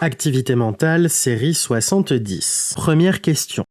Activité mentale, série 70. Première question.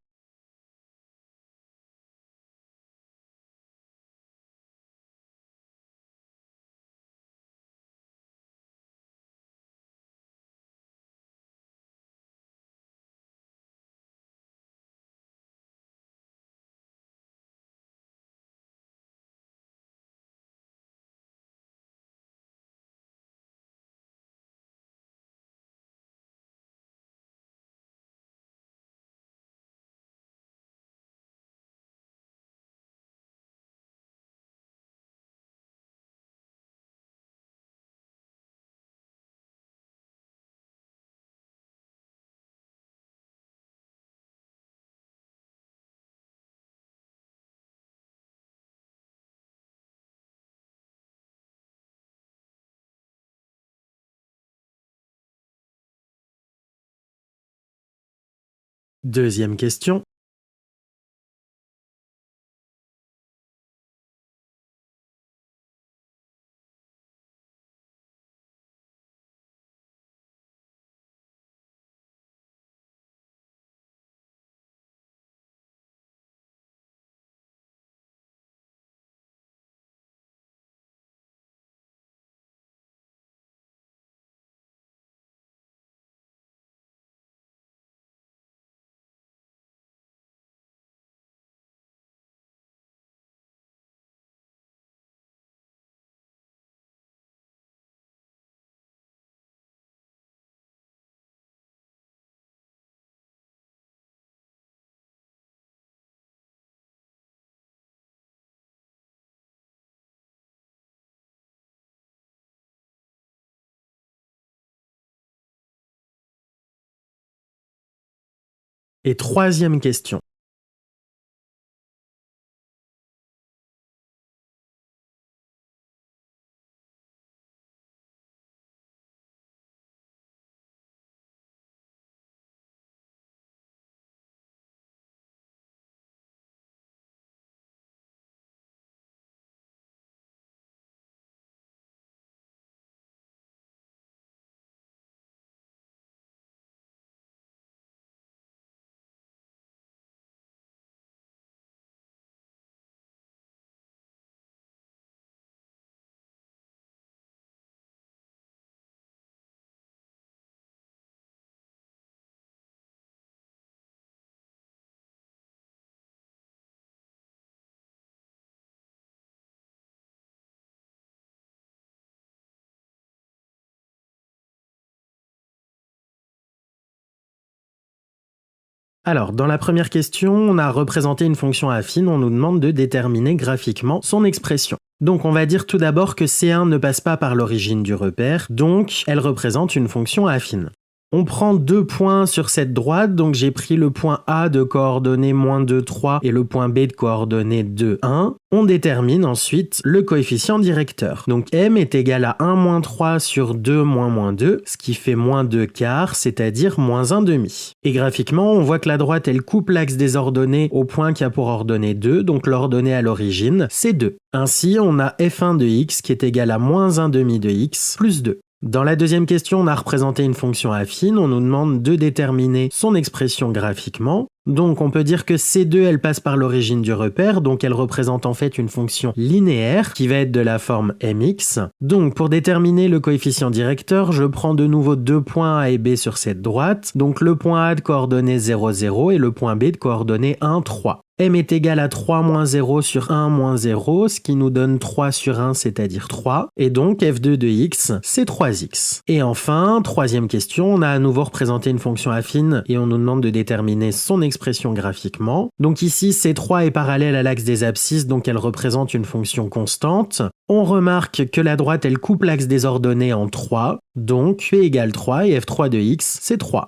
Deuxième question. Et troisième question. Alors, dans la première question, on a représenté une fonction affine, on nous demande de déterminer graphiquement son expression. Donc on va dire tout d'abord que C1 ne passe pas par l'origine du repère, donc elle représente une fonction affine. On prend 2 points sur cette droite, donc j'ai pris le point A de coordonnées -2, 3 et le point B de coordonnées 2, 1. On détermine ensuite le coefficient directeur. Donc M est égal à 1 - 3 sur 2 - 2, ce qui fait -2 quarts, c'est-à-dire -1/2. Et graphiquement, on voit que la droite, elle coupe l'axe des ordonnées au point qui a pour ordonnée 2, donc l'ordonnée à l'origine, c'est 2. Ainsi, on a f1 de x qui est égal à -1/2 de x plus 2. Dans la deuxième question, on a représenté une fonction affine, on nous demande de déterminer son expression graphiquement. Donc on peut dire que C2, elle passe par l'origine du repère, donc elle représente en fait une fonction linéaire qui va être de la forme mx. Donc pour déterminer le coefficient directeur, je prends de nouveau 2 points A et B sur cette droite, donc le point A de coordonnées 0, 0 et le point B de coordonnées 1, 3. M est égal à 3 - 0 sur 1 - 0, ce qui nous donne 3 sur 1, c'est-à-dire 3. Et donc f2 de x, c'est 3x. Et enfin, troisième question, on a à nouveau représenté une fonction affine et on nous demande de déterminer son expression graphiquement. Donc ici, C3 est parallèle à l'axe des abscisses, donc elle représente une fonction constante. On remarque que la droite, elle coupe l'axe des ordonnées en 3, donc P égale 3 et f3 de x, c'est 3.